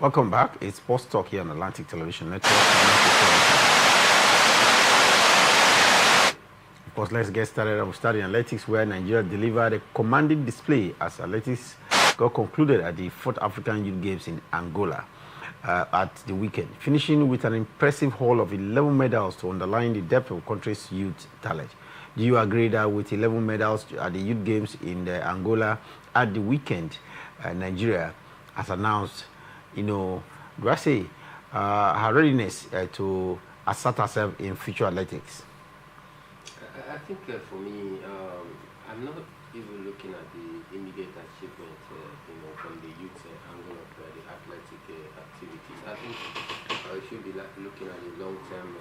Welcome back. It's Sports Talk here on Atlantic Television Network. Of course, let's get started. We'll start in athletics, where Nigeria delivered a commanding display as athletics got concluded at the 4th African Youth Games in Angola at the weekend, finishing with an impressive haul of 11 medals to underline the depth of the country's youth talent. Do you agree that with 11 medals at the Youth Games in Angola at the weekend, Nigeria has announced, her readiness to assert herself in future athletics? I think for me, I'm not even looking at the immediate achievement, from the youth angle of the athletic activities. I think I should be looking at the long-term,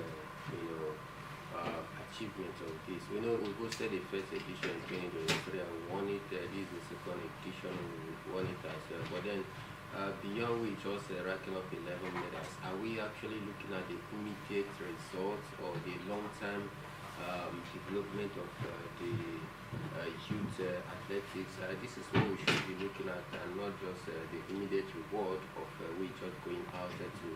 achievement of this. We know we hosted the first edition in 2023 and won it. This is the second edition, we won it as well. But then, beyond we just racking up 11 medals, are we actually looking at the immediate results or the long-term development of the youth athletics? This is what we should be looking at, and not just the immediate reward of we just going out to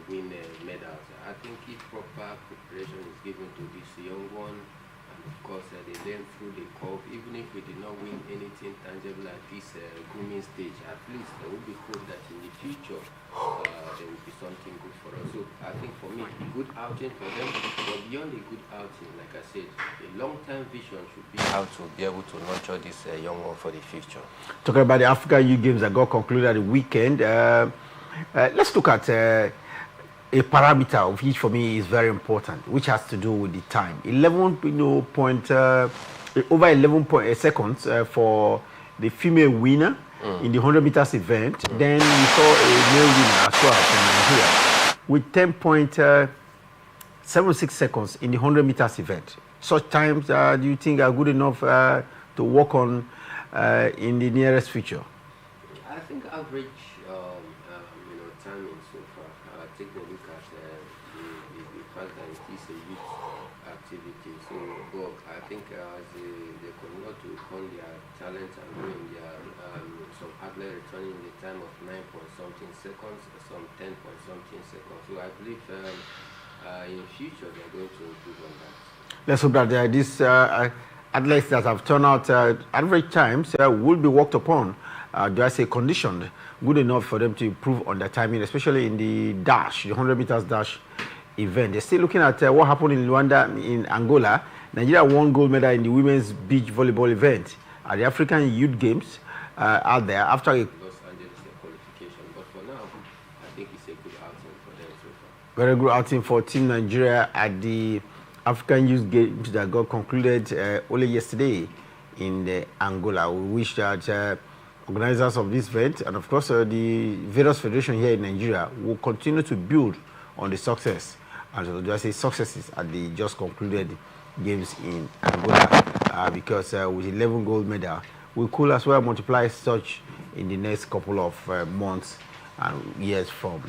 win medals. I think if proper preparation is given to this young one, and of course they learn through the curve, even if we did not win anything tangible at this grooming stage, at least there will be hope that in the future there will be something good for us. So I think for me, good outing for them, but beyond the good outing, like I said, a long-term vision should be how to be able to nurture this young one for the future. Talking about the African Youth Games that got concluded at the weekend, let's look at a parameter of which for me is very important, which has to do with the time. Over 11 seconds for the female winner in the 100 meters event. Then we saw a male winner as well from Nigeria with 10.76 seconds in the 100 meters event. Such times, do you think are good enough to work on in the nearest future? I think average timing so far. Take a look at the fact that it is a youth activity. So, but I think as they continue to hone their talent and growing their some athletes returning in the time of 9-point-something seconds, some 10-point-something seconds. So I believe in the future they're going to improve on that. Let's hope that these athletes that have turned out average times will be worked upon. Do I say conditioned good enough for them to improve on their timing, especially in the dash, the 100 meters dash event? They're still looking at what happened in Luanda, in Angola. Nigeria won gold medal in the women's beach volleyball event at the African Youth Games out there after a Los Angeles qualification. But for now, I think it's a good outing for them so far. Very good outing for Team Nigeria at the African Youth Games that got concluded only yesterday in Angola. We wish that organizers of this event and of course the various federations here in Nigeria will continue to build on the success and just say successes at the just concluded games in Angola because with 11 gold medal we could as well multiply such in the next couple of months and years from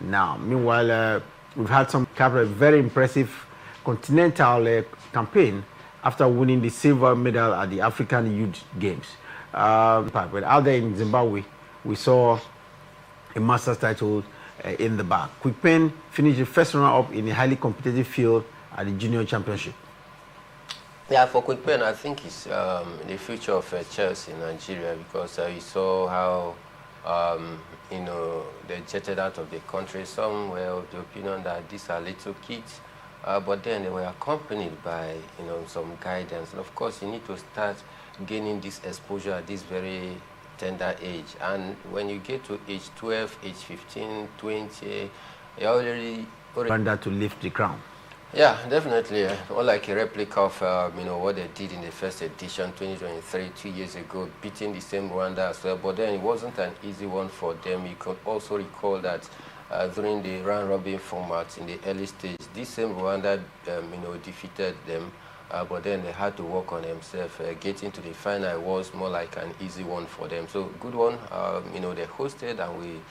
now. Meanwhile, we've had some very impressive continental campaign after winning the silver medal at the African Youth Games. But out there in Zimbabwe, we saw a Masters title in the bag. Quickpen finished the first runner-up in a highly competitive field at the Junior Championship. Yeah, for Quickpen, I think it's the future of chess in Nigeria because you saw how they jetted out of the country. Some were of the opinion that these are little kids, but then they were accompanied by some guidance. And of course, you need to start gaining this exposure at this very tender age. And when you get to age 12, age 15, 20, you already want to lift the crown. Yeah, definitely. More like a replica of what they did in the first edition 2023 2 years ago, beating the same Rwanda as well. But then it wasn't an easy one for them. You could also recall that during the round-robin format in the early stage, this same Rwanda defeated them. But then they had to work on themselves. Getting to the final was more like an easy one for them. So good one. They hosted and we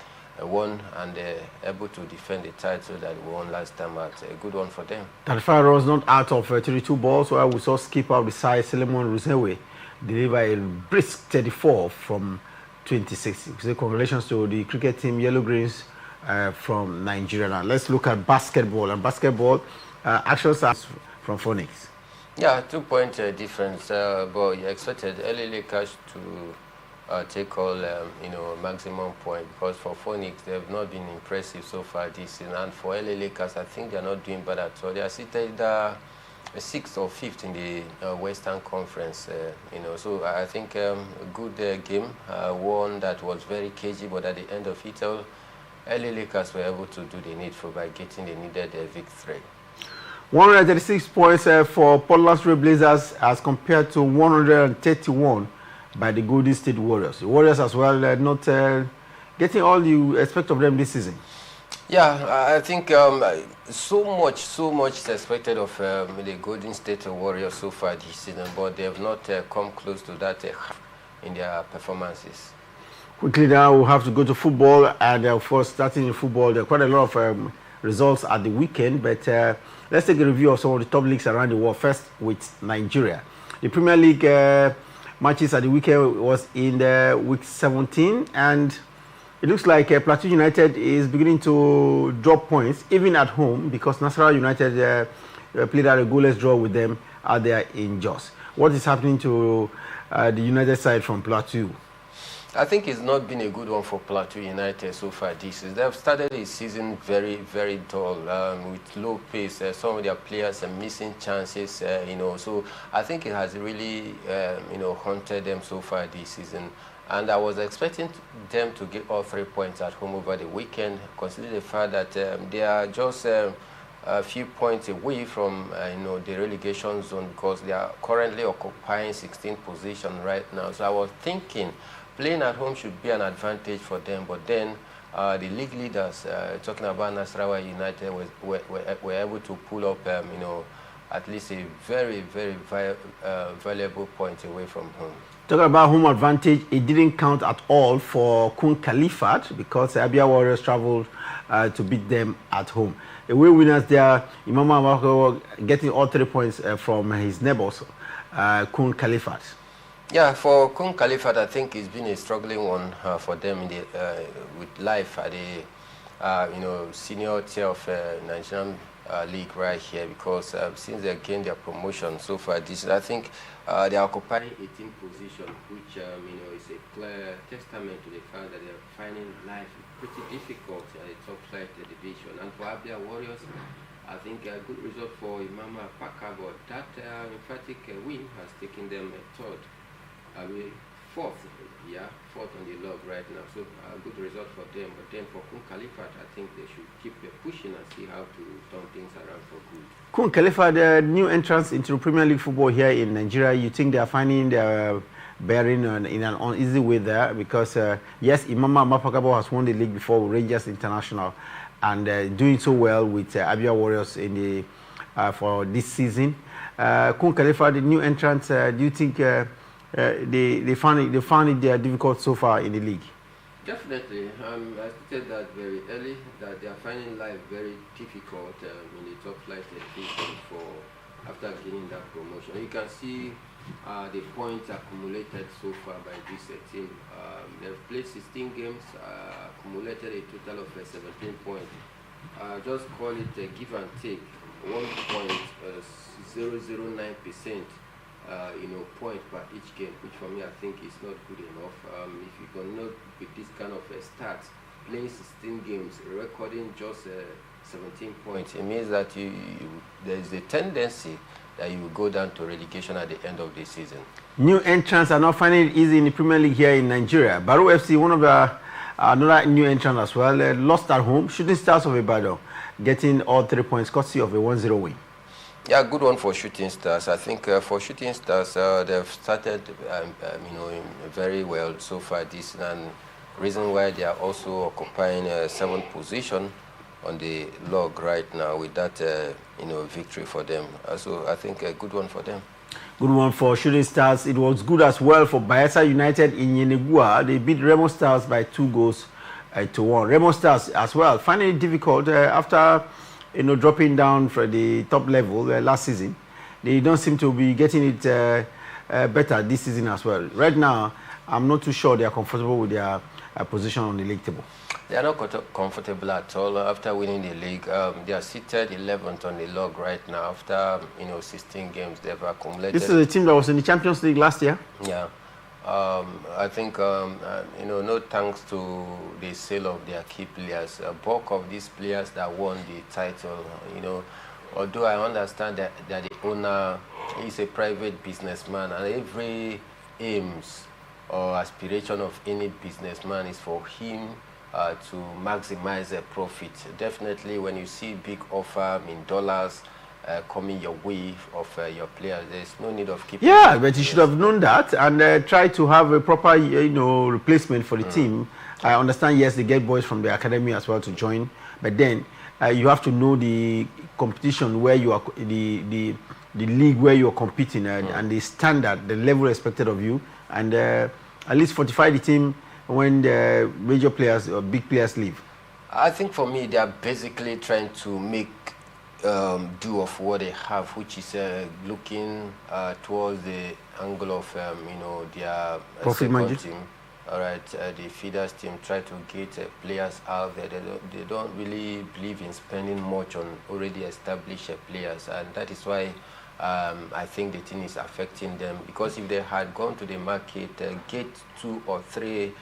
won, and they're able to defend the title that we won last time at. A good one for them. 35 runs not out of 32 balls, where we saw skipper of the side, Solomon Rusewe, deliver a brisk 34 from 26. So congratulations to the cricket team, Yellow Greens, from Nigeria. Now let's look at basketball. And basketball, actions are from Phoenix. Yeah, 2-point difference, but you expected LA Lakers to take all, maximum point, because for Phoenix, they have not been impressive so far this season. And for LA Lakers, I think they're not doing bad at all. They are seated 6th or 5th in the Western Conference, So I think a good game, one that was very cagey, but at the end of it all, LA Lakers were able to do the needful by getting the needed victory. 136 points for Portland Trail Blazers as compared to 131 by the Golden State Warriors. The Warriors as well not getting all you expect of them this season. Yeah, I think so much is expected of the Golden State Warriors so far this season, but they have not come close to that in their performances. Quickly now, we'll have to go to football, and of course, starting in football, there are quite a lot of results at the weekend, but let's take a review of some of the top leagues around the world, first with Nigeria. The Premier League matches at the weekend was in week 17, and it looks like Plateau United is beginning to drop points, even at home, because Nasarawa United played out a goalless draw with them out there in Jos. What is happening to the United side from Plateau? I think it's not been a good one for Plateau United so far this season. They've started the season very, very dull, with low pace. Some of their players are missing chances, So I think it has really, haunted them so far this season. And I was expecting them to get all 3 points at home over the weekend, considering the fact that they are just a few points away from the relegation zone, because they are currently occupying 16th position right now. So I was thinking playing at home should be an advantage for them, but then the league leaders, talking about Nasarawa United, were able to pull up, at least a very, very valuable point away from home. Talking about home advantage, it didn't count at all for Kun Khalifat, because Abia Warriors traveled to beat them at home. Away winners there, Imam Amako getting all 3 points from his neighbors, Kun Khalifat. Yeah, for Kun Khalifat, I think it's been a struggling one for them in the, with life at the senior tier of Nigerian league right here, because since they gained their promotion so far this year, I think they are occupying 18th position, which is a clear testament to the fact that they are finding life pretty difficult at the top flight division. And for Abia Warriors, I think a good result for Imama Paka, but that emphatic win has taken them third. Fourth on the log right now. So a good result for them. But then for Kun Khalifat, I think they should keep pushing and see how to turn things around for good. Kun Khalifat, the new entrance into Premier League football here in Nigeria, you think they are finding their bearing in an uneasy way there? Because yes, Imama Mapakabo has won the league before with Rangers International, and doing so well with Abia Warriors in the for this season. Kun Khalifat, the new entrance, do you think they found it difficult so far in the league? Definitely. I stated that very early, that they are finding life very difficult in the top flight division after gaining that promotion. You can see the points accumulated so far by this team. They've played 16 games, accumulated a total of 17 points. Just call it a give and take, 1.009%. Point per each game, which for me I think is not good enough. If you cannot with this kind of a start, playing 16 games, recording just 17 points, it means that there is a tendency that you will go down to relegation at the end of the season. New entrants are not finding it easy in the Premier League here in Nigeria. Baro FC, one of the another new entrant as well, lost at home. Shooting Stars of Ibadan getting all 3 points, courtesy of a 1-0 win. Yeah, good one for Shooting Stars. I think for Shooting Stars, they've started, very well so far this, and reason why they are also occupying 7th position on the log right now with that, victory for them. So I think a good one for them. Good one for Shooting Stars. It was good as well for Bayelsa United in Yenegua. They beat Remo Stars by 2-1. Remo Stars as well, finding it difficult after dropping down for the top level last season. They don't seem to be getting it better this season as well. Right now, I'm not too sure they are comfortable with their position on the league table. They are not comfortable at all after winning the league. They are seated 11th on the log right now after 16 games they've accumulated. This is a team that was in the Champions League last year. Yeah. I think, no thanks to the sale of their key players, a bulk of these players that won the title, although I understand that the owner is a private businessman, and every aims or aspiration of any businessman is for him to maximize a profit. Definitely, when you see big offer in dollars coming your way of your players, there's no need of keeping. Yeah, but you should have known that and try to have a proper, replacement for the team. I understand. Yes, they get boys from the academy as well to join, but then you have to know the competition where you are, the league where you are competing, and the standard, the level expected of you, and at least fortify the team when the major players or big players leave. I think for me, they are basically trying to make do of what they have, which is looking towards the angle of their profit margin team. All right, the feeders team try to get players out there. They don't really believe in spending much on already established players, and that is why I think the thing is affecting them. Because if they had gone to the market, get 2 or 3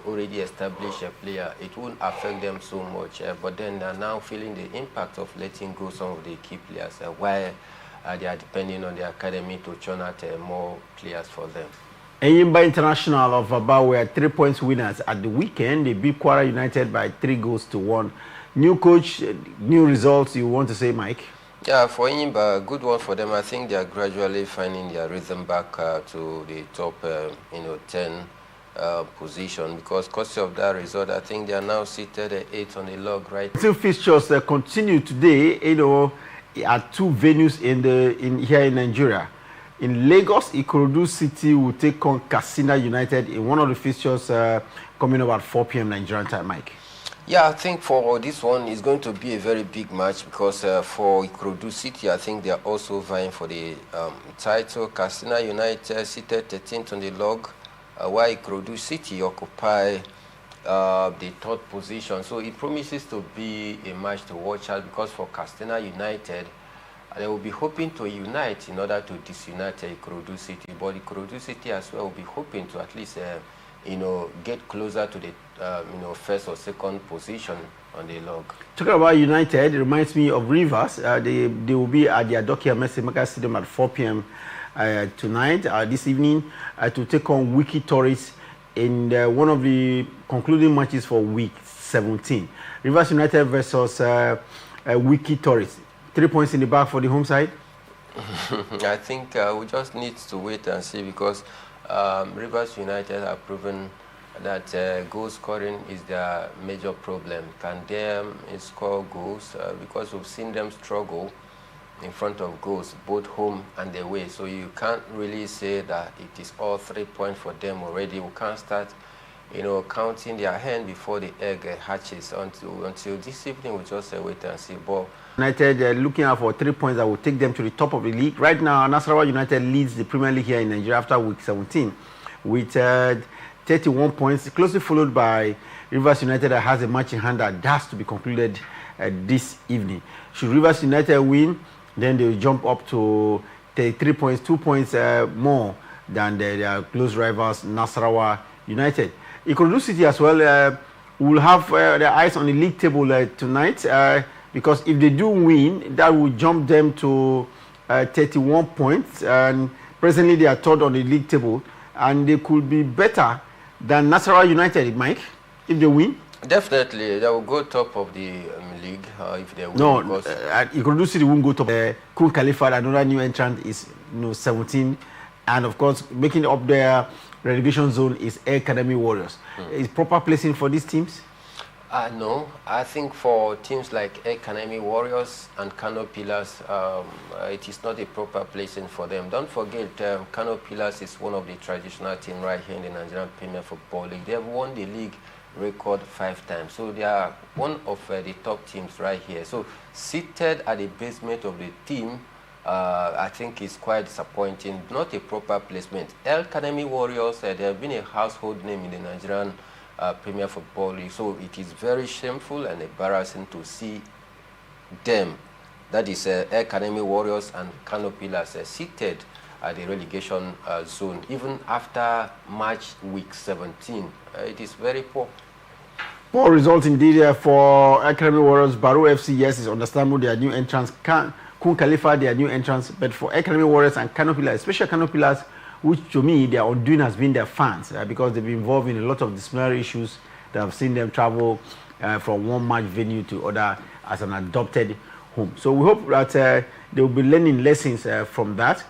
already established player, it won't affect them so much. But then they're now feeling the impact of letting go some of the key players, while they are depending on the academy to churn out more players for them. Enyimba International of Aba were 3 points winners at the weekend. They beat Kwara United by 3-1. New coach, new results. You want to say, Mike? Yeah, for Enyimba, good one for them. I think they are gradually finding their rhythm back to the top, 10 position, because course of that result, I think they are now seated at 8 on the log, right? 2 fixtures continue today, at 2 venues here in Nigeria. In Lagos, Ikorodu City will take on Katsina United in one of the fixtures coming up at 4 p.m. Nigerian time, Mike. Yeah, I think for this one, it's going to be a very big match because for Ikorodu City, I think they are also vying for the title. Katsina United seated 13th on the log, while Ikorodu City occupy the 3rd position. So it promises to be a match to watch out, because for Katsina United, they will be hoping to unite in order to disunite Ikorodu City. But Ikorodu City as well will be hoping to at least get closer to the 1st or 2nd position on the log. Talking about United, it reminds me of Rivers. They will be at the Adokia Messi Stadium at 4 p.m. Tonight, this evening, to take on Wiki Tourists in one of the concluding matches for week 17. Rivers United versus Wiki Tourists. 3 points in the bag for the home side. I think we just need to wait and see, because Rivers United have proven that goal scoring is their major problem. Can they score goals? Because we've seen them struggle in front of goals, both home and away. So you can't really say that it is all 3 points for them already. We can't start, counting their hand before the egg hatches. Until this evening, we just wait and see. But United looking out for 3 points that will take them to the top of the league. Right now, Nasarawa United leads the Premier League here in Nigeria after week 17 with 31 points, closely followed by Rivers United that has a match in hand that has to be concluded this evening. Should Rivers United win, then they will jump up to 33 points, 2 points more than their close rivals Nasarawa United. Ikorodu City as well will have their eyes on the league table tonight, because if they do win, that will jump them to 31 points, and presently they are 3rd on the league table, and they could be better than Nasarawa United, Mike, if they win. Definitely, they will go top of the league if they win. No, Ikorodu City won't go top. Kun Khalifa, another new entrant, is 17, and of course, making up their relegation zone is Academy Warriors. Is proper placing for these teams? No, I think for teams like Academy Warriors and Kano Pillars, it is not a proper placing for them. Don't forget, Kano Pillars is one of the traditional teams right here in the Nigerian Premier Football League. They have won the league record 5 times. So they are one of the top teams right here. So seated at the basement of the team I think it's quite disappointing. Not a proper placement. El Kanemi Warriors, they have been a household name in the Nigerian Premier Football League, so it is very shameful and embarrassing to see them, that is El Kanemi Warriors and Kano Pillars, seated at the relegation zone, even after match week 17. It is very poor. Poor result indeed for Academy Warriors. Baru FC, yes, it's understandable their new entrance. Kun Khalifa, their new entrance. But for Academy Warriors and Canopillas, especially Canopillas, which to me, their undoing has been their fans because they've been involved in a lot of disciplinary issues that have seen them travel from one match venue to other as an adopted home. So we hope that they will be learning lessons from that.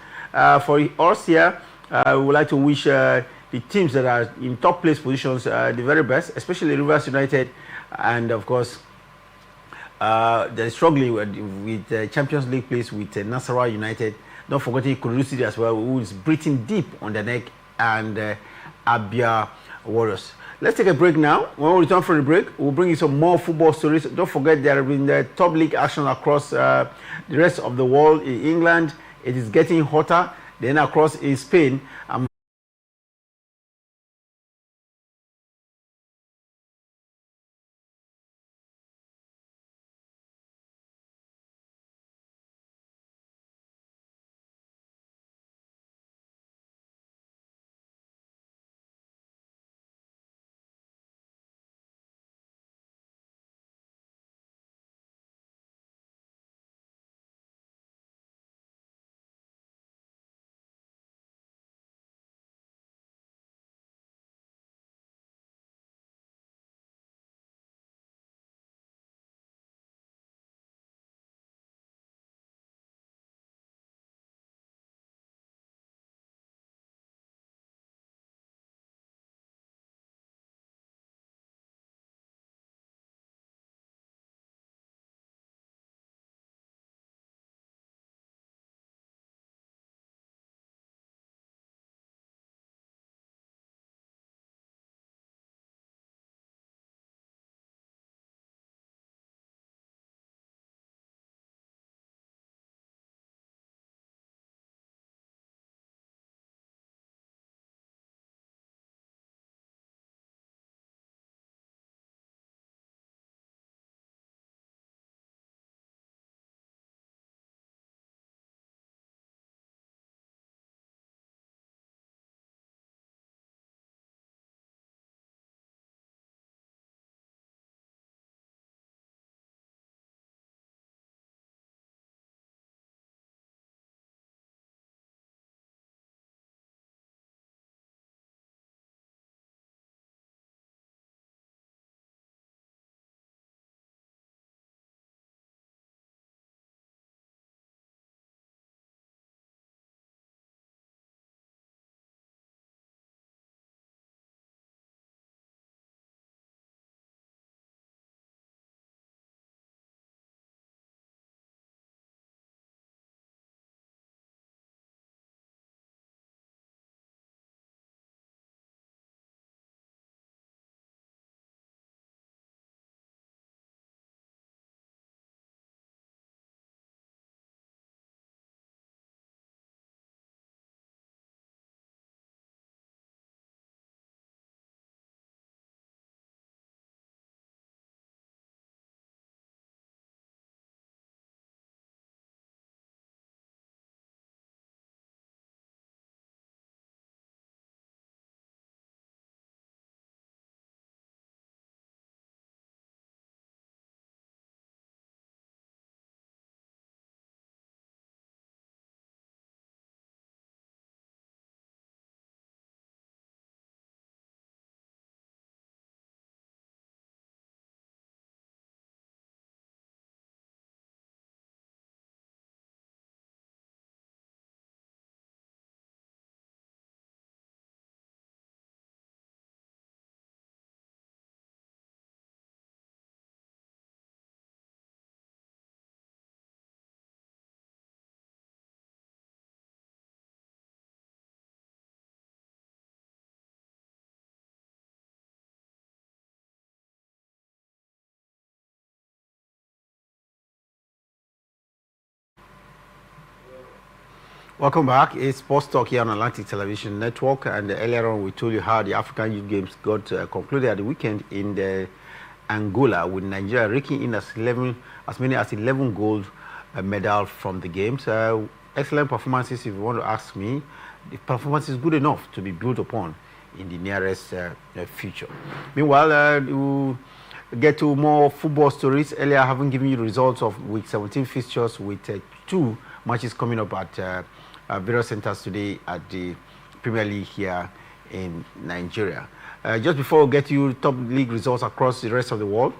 For us here, we would like to wish the teams that are in top place positions the very best, especially Rivers United, and of course they're struggling with Champions League place with Nasarawa United. Don't forget Kudu City as well, who is breathing deep on the neck, and Abia Warriors. Let's take a break now. When we return from the break, we'll bring you some more football stories. Don't forget there have been the top league action across the rest of the world. In England, it is getting hotter. Then across in Spain, Welcome back. It's Sports Talk here on Atlantic Television Network. And earlier on, we told you how the African Youth Games got concluded at the weekend in Angola, with Nigeria raking in as many as 11 gold medals from the games. Excellent performances, if you want to ask me. The performance is good enough to be built upon in the nearest future. Meanwhile, we'll get to more football stories. Earlier, I haven't given you the results of week 17 fixtures with 2 matches coming up at various centers today at the Premier League here in Nigeria. Just before we get to you top league results across the rest of the world.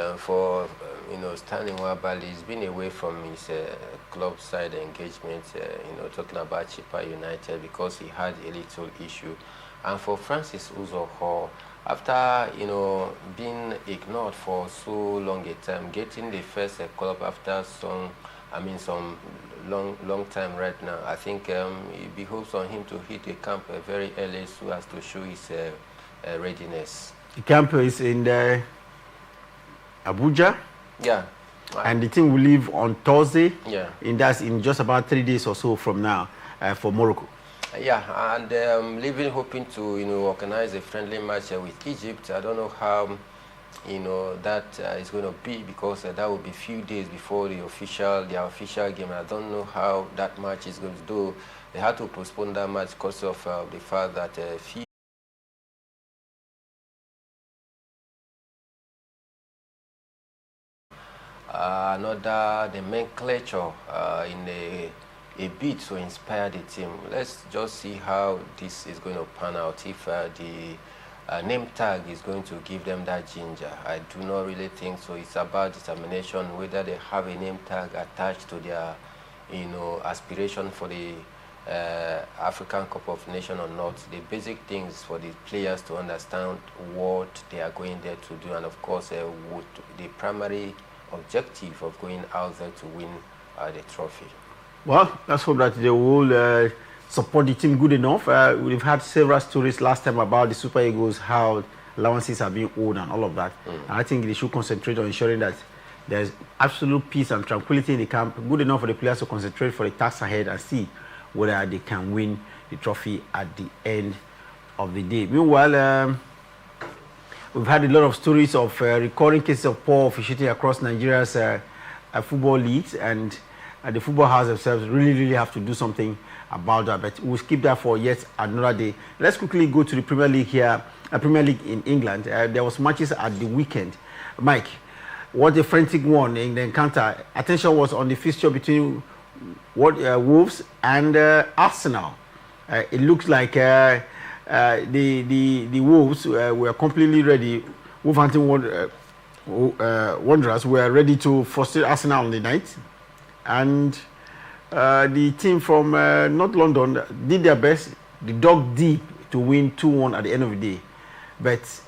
Stanley Nwabali has been away from his club side engagement, talking about Chippa United, because he had a little issue. And for Francis Uzoho, after being ignored for so long a time, getting the first club after some long time right now, I think it behoves on him to hit the camp very early so as to show his readiness. The camp is in Abuja. Yeah. And the team will leave on Thursday. Yeah. And that's in just about 3 days or so from now for Morocco. Yeah, and leaving hoping to organize a friendly match with Egypt. I don't know how that is going to be, because that will be a few days before their official game. I don't know how that match is going to do. They had to postpone that match because of the fact that another nomenclature in a bid to inspire the team. Let's just see how this is going to pan out, if the name tag is going to give them that ginger. I do not really think so. It's about determination, whether they have a name tag attached to their aspiration for the African Cup of Nations or not. The basic things for the players to understand what they are going there to do, and of course the primary objective of going out there to win the trophy. Well, let's hope that they will support the team good enough. We've had several stories last time about the Super Eagles, how allowances are being owed and all of that. And I think they should concentrate on ensuring that there's absolute peace and tranquility in the camp, good enough for the players to concentrate for the task ahead and see whether they can win the trophy at the end of the day. Meanwhile, we've had a lot of stories of recurring cases of poor officiating across Nigeria's football leagues, and the football house themselves really have to do something about that. But we'll skip that for yet another day. Let's quickly go to the Premier League here, Premier League in England. There was matches at the weekend. Mike, what a frantic one in the encounter. Attention was on the fixture between Wolves and Arsenal. It looks like the Wolves were completely ready. Wolverhampton Wanderers were ready to frustrate Arsenal on the night, and the team from North London did their best. They dug deep to win 2-1 at the end of the day, but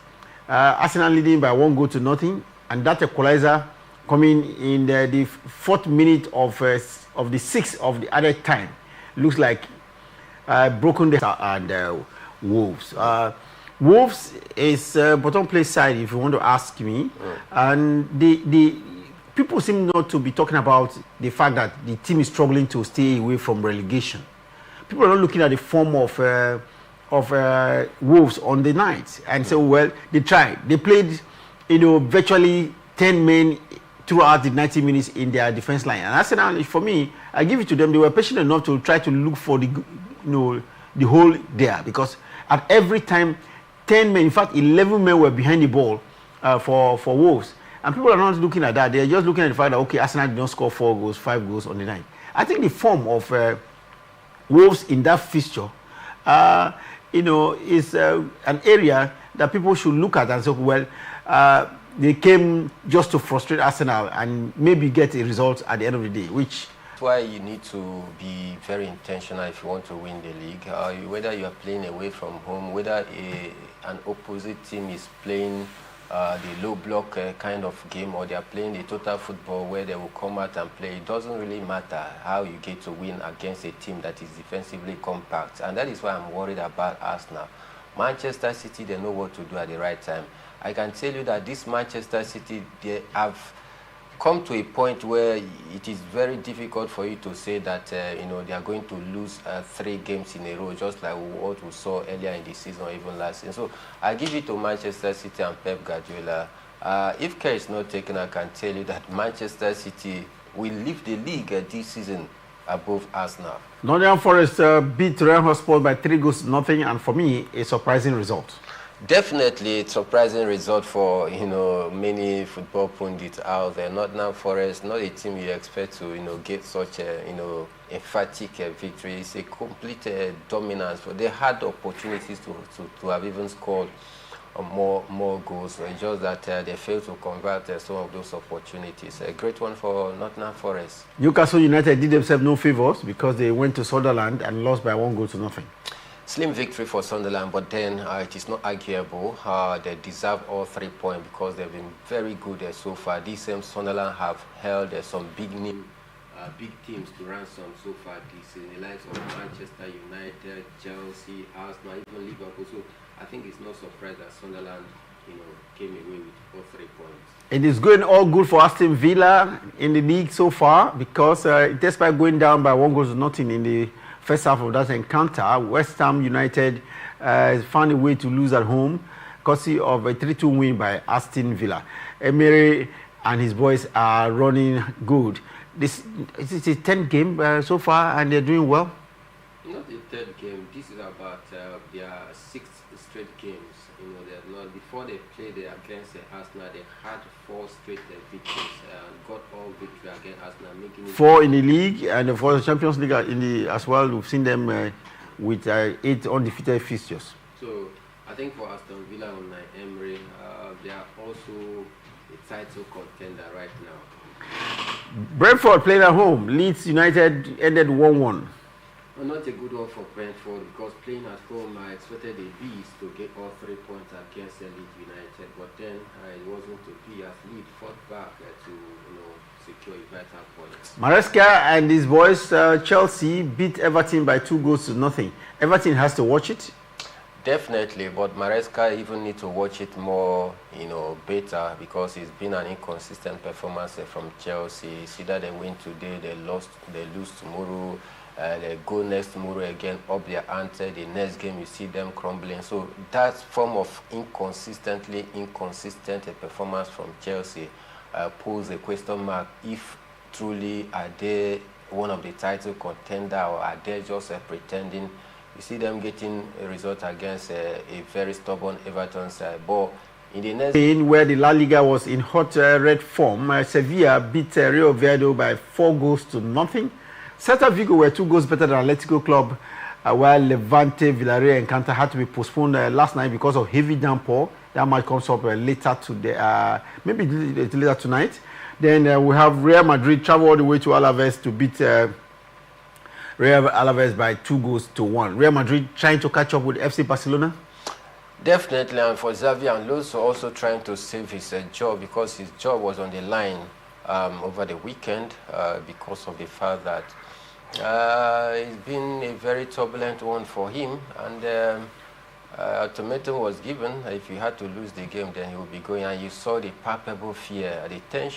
Arsenal leading by 1-0, and that equalizer coming in the 4th minute of the 6th of the other time looks like broken down. And Wolves. Wolves is bottom place side, if you want to ask me, and the people seem not to be talking about the fact that the team is struggling to stay away from relegation. People are not looking at the form of Wolves on the night and say, well, they tried. They played, virtually 10 men throughout the 90 minutes in their defense line. And Arsenal, for me, I give it to them. They were patient enough to try to look for the hole there, because at every time, 10 men, in fact, 11 men were behind the ball for Wolves. And people are not looking at that. They're just looking at the fact that, okay, Arsenal did not score 4 goals, 5 goals on the night. I think the form of Wolves in that fixture, is an area that people should look at and say, well, they came just to frustrate Arsenal and maybe get a result at the end of the day, which... That's why you need to be very intentional if you want to win the league. Whether you are playing away from home, whether an opposite team is playing the low block kind of game, or they are playing the total football where they will come out and play, it doesn't really matter how you get to win against a team that is defensively compact. And that is why I'm worried about Arsenal. Manchester City, they know what to do at the right time. I can tell you that this Manchester City, they have come to a point where it is very difficult for you to say that you know, they are going to lose 3 games in a row, just like what we saw earlier in the season or even last season. So I give it to Manchester City and Pep Guardiola. If care is not taken, I can tell you that Manchester City will leave the league this season above Arsenal. Nottingham Forest beat Real Hotspur by 3-0, and for me, a surprising result. Definitely a surprising result for, you know, many football pundits out there. Nottingham Forest, not a team you expect to, you know, get such a, you know, emphatic victory. It's a complete dominance, but they had opportunities to have even scored more goals. It's just that they failed to convert some of those opportunities. A great one for Nottingham Forest. Newcastle United did themselves no favours because they went to Sunderland and lost by 1-0. Slim victory for Sunderland, but then it is not arguable. They deserve all 3 points because they've been very good so far. These same Sunderland have held some big teams to ransom so far this season, the likes of Manchester United, Chelsea, Arsenal, even Liverpool. So I think it's no surprise that Sunderland, you know, came away with all 3 points. It is going all good for Aston Villa in the league so far because despite going down by 1-0 in the first half of that encounter, West Ham United found a way to lose at home, courtesy of a 3-2 win by Aston Villa. Emery and his boys are running good. This is a 10th game so far, and they're doing well. Not the 3rd game. This is about their 6th straight games. You know, they're not, before they played against Arsenal, they had 4 straight victories and got all victory against Arsenal, making it 4 in the league, and for the Champions League as well. We've seen them with 8 undefeated fixtures. So I think for Aston Villa on Emery, they are also a title contender right now. Brentford playing at home. Leeds United ended 1-1. Well, not a good one for Brentford because playing at home, I expected the Bees to get all 3 points against Leeds United, but then it wasn't to be as Leeds fought back to, you know, secure a vital point. Maresca and his boys, Chelsea, beat Everton by 2-0. Everton has to watch it. Definitely, but Maresca even need to watch it more, you know, better because it's been an inconsistent performance from Chelsea. It's either they win today, they lose tomorrow. They go next tomorrow again, up their ante. The next game, you see them crumbling. So that form of inconsistent performance from Chelsea poses a question mark if truly are they one of the title contender or are they just pretending. You see them getting a result against a very stubborn Everton side. But in the next game, where the La Liga was in hot red form, Sevilla beat Rio Oviedo by 4-0. Celta Vigo were 2 goals better than Atletico Club, while Levante Villarreal encounter had to be postponed last night because of heavy downpour. That might come up later today, maybe later tonight. Then we have Real Madrid travel all the way to Alaves to beat Real Alaves by 2-1. Real Madrid trying to catch up with FC Barcelona. Definitely, and for Xavi Alonso also trying to save his job because his job was on the line over the weekend because of the fact that it's been a very turbulent one for him, and ultimatum was given. If you had to lose the game, then he would be going, and you saw the palpable fear, the tension.